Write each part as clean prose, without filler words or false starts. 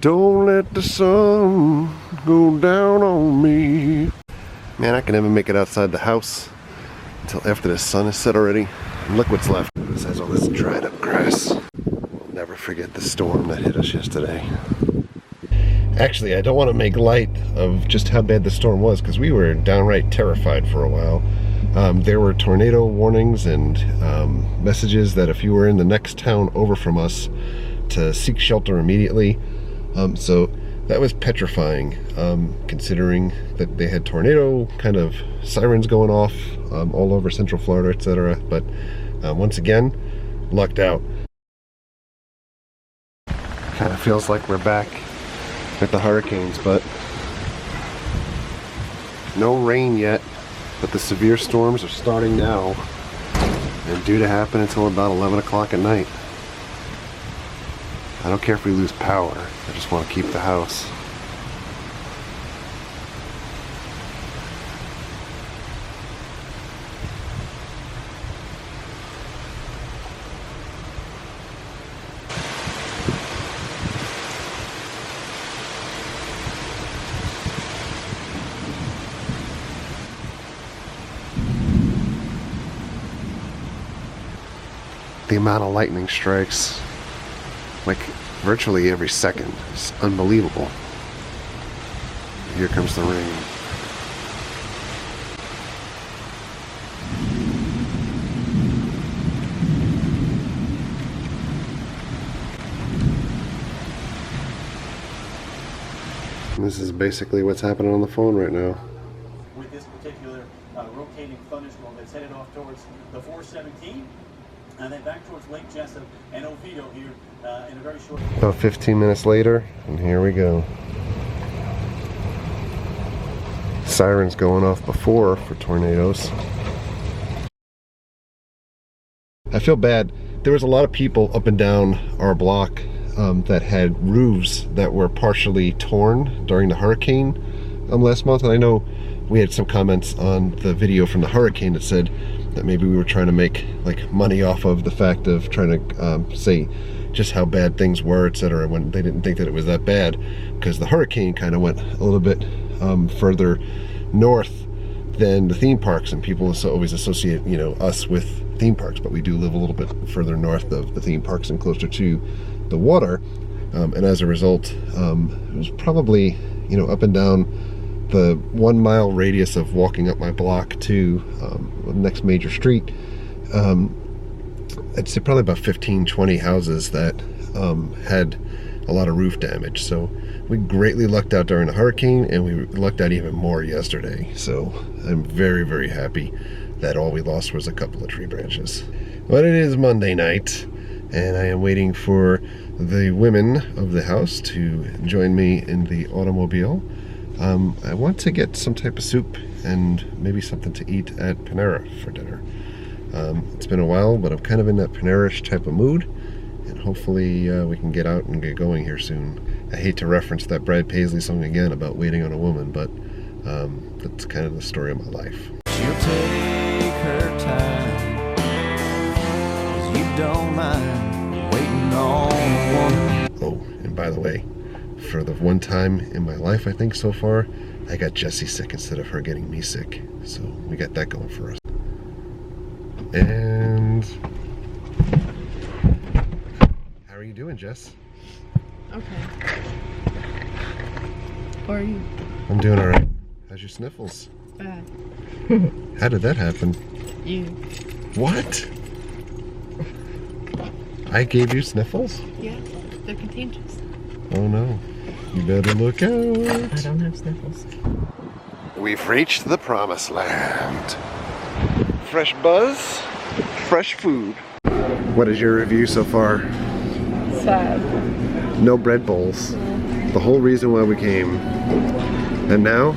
Don't let the sun go down on me. Man, I can never make it outside the house until after the sun is set already. And look what's left. Besides all this dried up grass. We'll never forget the storm that hit us yesterday. Actually, I don't want to make light of just how bad the storm was, because we were downright terrified for a while. There were tornado warnings and messages that if you were in the next town over from us to seek shelter immediately. So that was petrifying, considering that they had tornado kind of sirens going off all over Central Florida, etc. But once again, lucked out. Kind of feels like we're back with the hurricanes, but no rain yet. But the severe storms are starting now and due to happen until about 11 o'clock at night. I don't care if we lose power, I just want to keep the house. The amount of lightning strikes, like virtually every second, is unbelievable. Here comes the rain. This is basically what's happening on the phone right now. With this particular rotating thunderstorm that's headed off towards the 417. And then back towards Lake Jess and Oviedo here in a very short... About 15 minutes later, and here we go. Sirens going off before for tornadoes. I feel bad. There was a lot of people up and down our block that had roofs that were partially torn during the hurricane last month. And I know we had some comments on the video from the hurricane that said that maybe we were trying to make like money off of the fact of trying to say just how bad things were, etc., when they didn't think that it was that bad, because the hurricane kind of went a little bit further north than the theme parks, and people always associate, you know, us with theme parks, but we do live a little bit further north of the theme parks and closer to the water, and as a result, it was probably, you know, up and down the 1 mile radius of walking up my block to the next major street. I'd say probably about 15-20 houses that had a lot of roof damage. So we greatly lucked out during the hurricane, and we lucked out even more yesterday. So I'm very, very happy that all we lost was a couple of tree branches. But it is Monday night, and I am waiting for the women of the house to join me in the automobile. I want to get some type of soup and maybe something to eat at Panera for dinner. It's been a while, but I'm kind of in that Panera-ish type of mood, and hopefully we can get out and get going here soon. I hate to reference that Brad Paisley song again about waiting on a woman, but that's kind of the story of my life. She'll take her time, 'cause you don't mind waiting on a woman. Oh, and by the way, for the one time in my life, I think so far, I got Jessie sick instead of her getting me sick. So we got that going for us. And how are you doing, Jess? Okay. How are you? I'm doing all right. How's your sniffles? Bad. How did that happen? You. What? I gave you sniffles? Yeah, they're contagious. Oh no. You better look out. I don't have sniffles. We've reached the promised land. Fresh buzz, fresh food. What is your review so far? Sad. No bread bowls. The whole reason why we came. And now,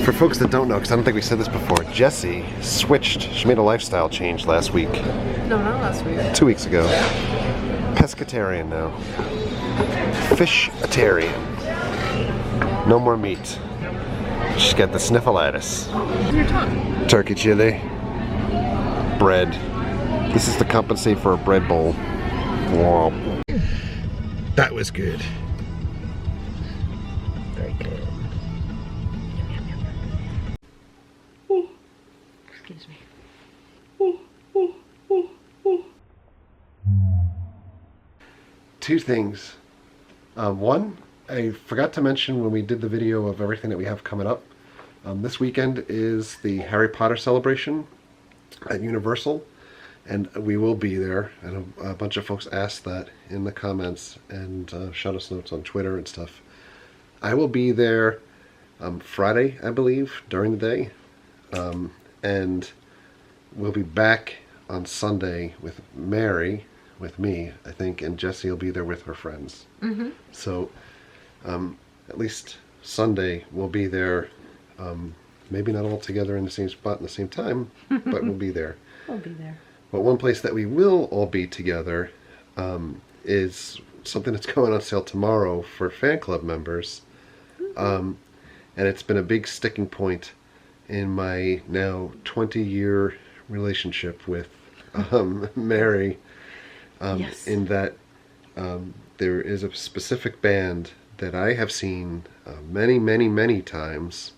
for folks that don't know, because I don't think we said this before, Jessie switched. She made a lifestyle change last week. No, not last week. 2 weeks ago. Pescatarian now. Fish-atarian. No more meat. She's got the sniffleitis. Your tongue. Turkey chili. Bread. This is to compensate for a bread bowl. Womp. That was good. Very good. Excuse me. Two things. One, I forgot to mention when we did the video of everything that we have coming up. This weekend is the Harry Potter celebration at Universal, and we will be there. And a bunch of folks asked that in the comments and shot us notes on Twitter and stuff. I will be there Friday, I believe, during the day, and we'll be back on Sunday with Mary, with me, I think, and Jessie will be there with her friends. Mm-hmm. So at least Sunday we'll be there. Maybe not all together in the same spot in the same time, but we'll be there. We'll be there. But one place that we will all be together is something that's going on sale tomorrow for fan club members. And it's been a big sticking point in my now 20-year relationship with Mary, Yes. in that there is a specific band that I have seen many, many, many times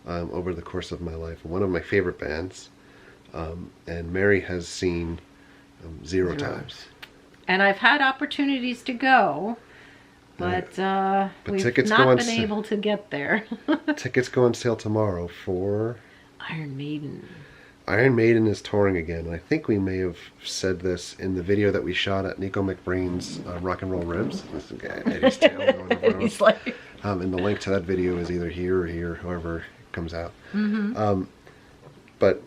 over the course of my life. One of my favorite bands. And Mary has seen zero times. And I've had opportunities to go, but we've tickets go not on been able to get there. Tickets go on sale tomorrow for... Iron Maiden. Iron Maiden is touring again. I think we may have said this in the video that we shot at Nico McBrain's Rock and Roll Ribs. Eddie's tail going over. He's like... And the link to that video is either here or here, however it comes out. Mm-hmm. But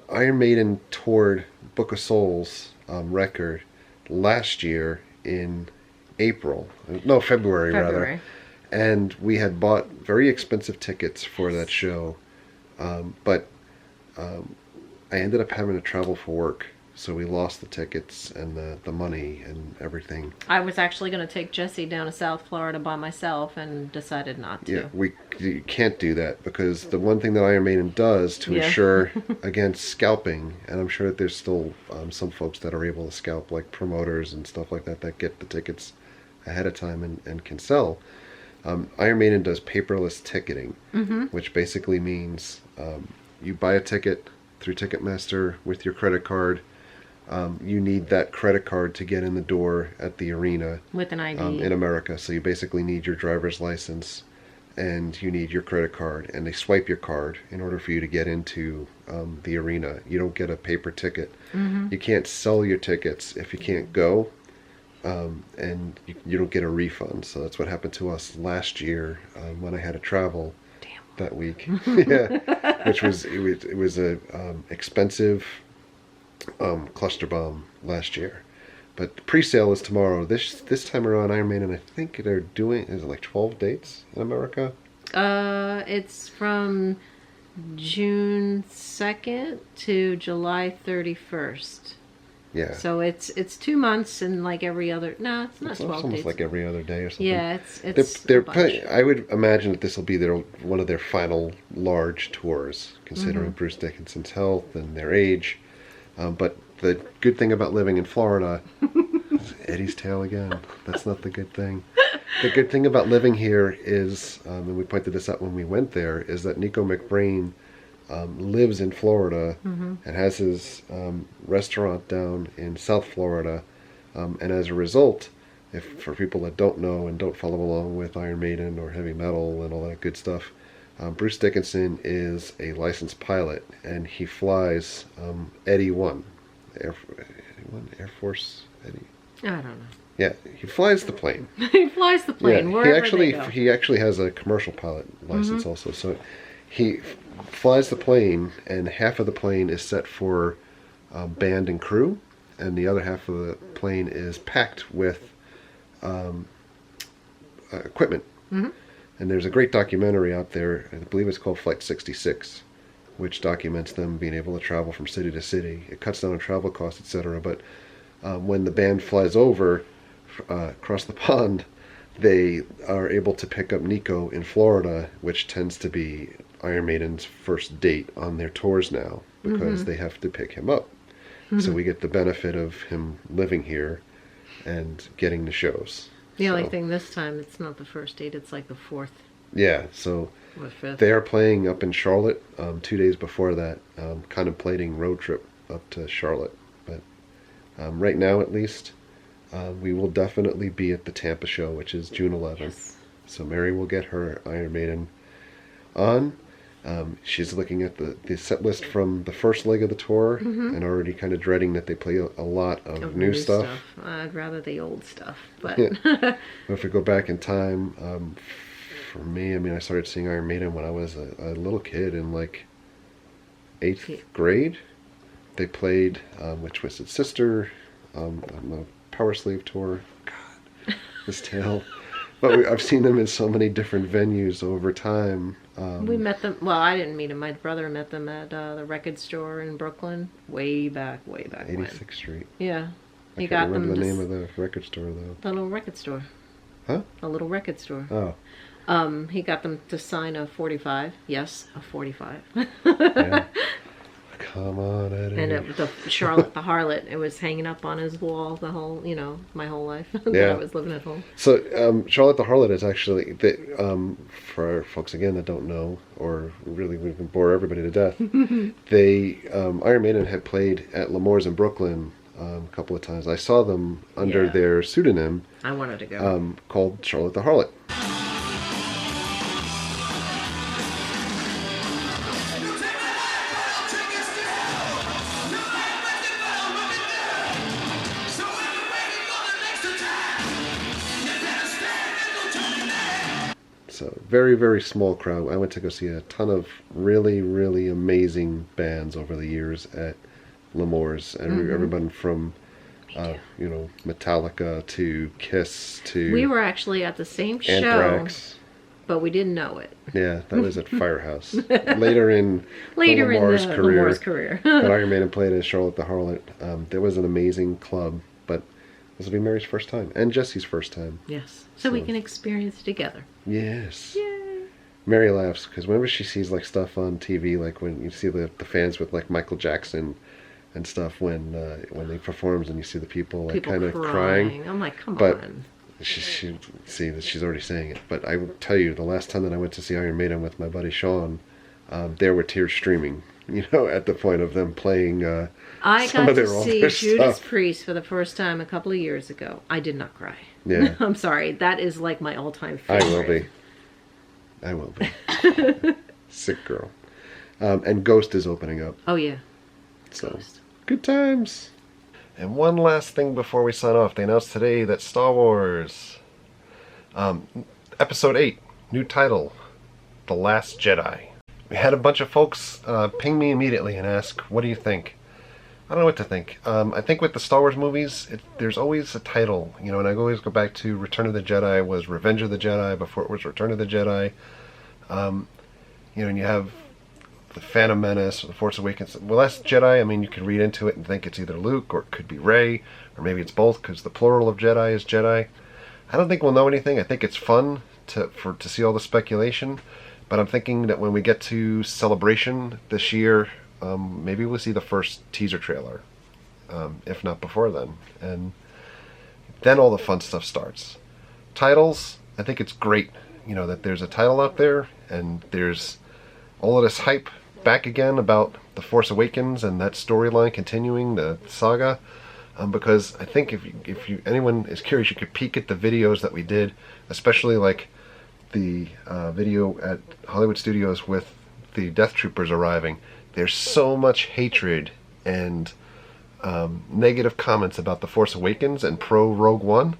Iron Maiden toured Book of Souls record last year in February rather. And we had bought very expensive tickets for that show. But I ended up having to travel for work, so we lost the tickets and the money and everything. I was actually going to take Jessie down to South Florida by myself and decided not to. Yeah, you can't do that, because the one thing that Iron Maiden does to ensure against scalping, and I'm sure that there's still some folks that are able to scalp, like promoters and stuff like that get the tickets ahead of time and can sell. Iron Maiden does paperless ticketing, which basically means you buy a ticket through Ticketmaster with your credit card. You need that credit card to get in the door at the arena With an ID. in America. So you basically need your driver's license and you need your credit card, and they swipe your card in order for you to get into the arena. You don't get a paper ticket. You can't sell your tickets if you can't go, and you don't get a refund. So that's what happened to us last year when I had to travel that week. Which was a expensive cluster bomb last year. But the pre-sale is tomorrow. This time around, Iron Maiden, I think they're doing, is it like 12 dates in America? It's from June 2nd to July 31st. Yeah. So it's 2 months and like every other... No, it's not It's 12 almost days. like every other day or something. Yeah, it's They're a bunch. I would imagine that this will be one of their final large tours, considering Bruce Dickinson's health and their age. But the good thing about living in Florida is Eddie's tail again. That's not the good thing. The good thing about living here is, and we pointed this out when we went there, is that Nico McBrain lives in Florida and has his restaurant down in South Florida. And as a result, for people that don't know and don't follow along with Iron Maiden or heavy metal and all that good stuff, Bruce Dickinson is a licensed pilot, and he flies Eddie 1, Air Force Eddie. I don't know. Yeah, he flies the plane. He flies the plane wherever they go. He actually has a commercial pilot license also. So he flies the plane, and half of the plane is set for band and crew, and the other half of the plane is packed with equipment. And there's a great documentary out there, I believe it's called Flight 66, which documents them being able to travel from city to city. It cuts down on travel costs, etc. But when the band flies over across the pond, they are able to pick up Nico in Florida, which tends to be Iron Maiden's first date on their tours now, because they have to pick him up. So we get the benefit of him living here and getting the shows. The only So, thing this time, it's not the first date, it's like the 4th yeah, so or 5th. they are playing up in Charlotte 2 days before that, contemplating road trip up to Charlotte. But right now, at least, we will definitely be at the Tampa show, which is June 11th. Yes. So Mary will get her Iron Maiden on. She's looking at the set list from the first leg of the tour and already kind of dreading that they play a lot of new stuff. I'd rather the old stuff, but Yeah. If we go back in time, for me, I mean, I started seeing Iron Maiden when I was a little kid in like 8th grade. They played with Twisted Sister on the Power Slave tour. God, this tale. But I've seen them in so many different venues over time. we met them. Well, I didn't meet them. My brother met them at the record store in Brooklyn, way back when. 86th Street. Yeah, I he can't got remember them. the name of the record store though. The little record store. Huh? A little record store. Oh. He got them to sign a 45. Yes, a 45. Yeah. Come on, Eddie. And the Charlotte the Harlot, it was hanging up on his wall the whole, my whole life that Yeah. I was living at home. So Charlotte the Harlot is actually, for folks again that don't know, or really we can bore everybody to death, they Iron Maiden had played at L'Amour's in Brooklyn a couple of times. I saw them under Yeah. their pseudonym I wanted to go. called Charlotte the Harlot. So very, very small crowd. I went to go see a ton of really, really amazing bands over the years at L'Amour's. Everyone from, Metallica to Kiss to We were actually at the same show, Anthrax. but we didn't know it. Yeah, that was at Firehouse. Later in Later in Lamar's the career, Lamar's career. when Iron Maiden played at Charlotte the Harlot, there was an amazing club, but this will be Mary's first time and Jesse's first time. Yes, so we can experience it together. Yes. Yay! Mary laughs because whenever she sees like stuff on TV, like when you see the fans with like Michael Jackson and stuff when he performs and you see the people like People kind of crying. crying. I'm like, come But on. she see that she's already saying it. But I will tell you, the last time that I went to see Iron Maiden with my buddy Sean, there were tears streaming. At the point of them playing. I some got of their to older see Judas stuff. Priest for the first time a couple of years ago. I did not cry. Yeah. I'm sorry. That is like my all-time I favorite. will be. I will be. Sick girl. And Ghost is opening up. Oh yeah. So Ghost. good times. And one last thing before we sign off. They announced today that Star Wars Episode 8, new title, The Last Jedi. We had a bunch of folks ping me immediately and ask, what do you think? I don't know what to think. I think with the Star Wars movies, there's always a title, and I always go back to Return of the Jedi was Revenge of the Jedi before it was Return of the Jedi. And you have the Phantom Menace, or the Force Awakens. Well, Last Jedi, I mean, you could read into it and think it's either Luke or it could be Rey, or maybe it's both because the plural of Jedi is Jedi. I don't think we'll know anything. I think it's fun to see all the speculation, but I'm thinking that when we get to Celebration this year, maybe we'll see the first teaser trailer, if not before then. And then all the fun stuff starts. Titles, I think it's great, that there's a title out there, and there's all of this hype back again about The Force Awakens and that storyline continuing, the saga. Because I think if anyone is curious, you could peek at the videos that we did, especially like the video at Hollywood Studios with the Death Troopers arriving. There's so much hatred and negative comments about The Force Awakens and pro Rogue One.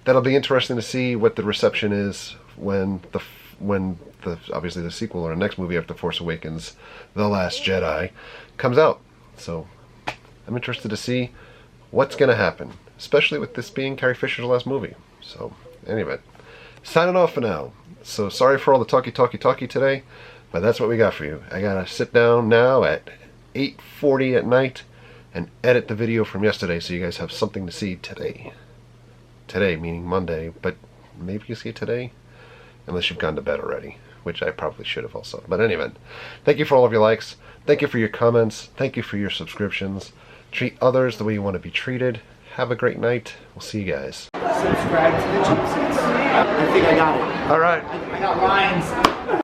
That'll be interesting to see what the reception is when obviously the sequel or the next movie after Force Awakens, The Last Jedi, comes out. So I'm interested to see what's going to happen, especially with this being Carrie Fisher's last movie. So anyway, signing off for now. So sorry for all the talky today, but that's what we got for you. I gotta sit down now at 8:40 at night and edit the video from yesterday so you guys have something to see today. Today meaning Monday, but maybe you see it today, unless you've gone to bed already, which I probably should have also. But anyway, thank you for all of your likes, thank you for your comments, thank you for your subscriptions. Treat others the way you want to be treated. Have a great night. We'll see you guys. subscribe to the Cheap Seats. I think I got it. All right. I got lines.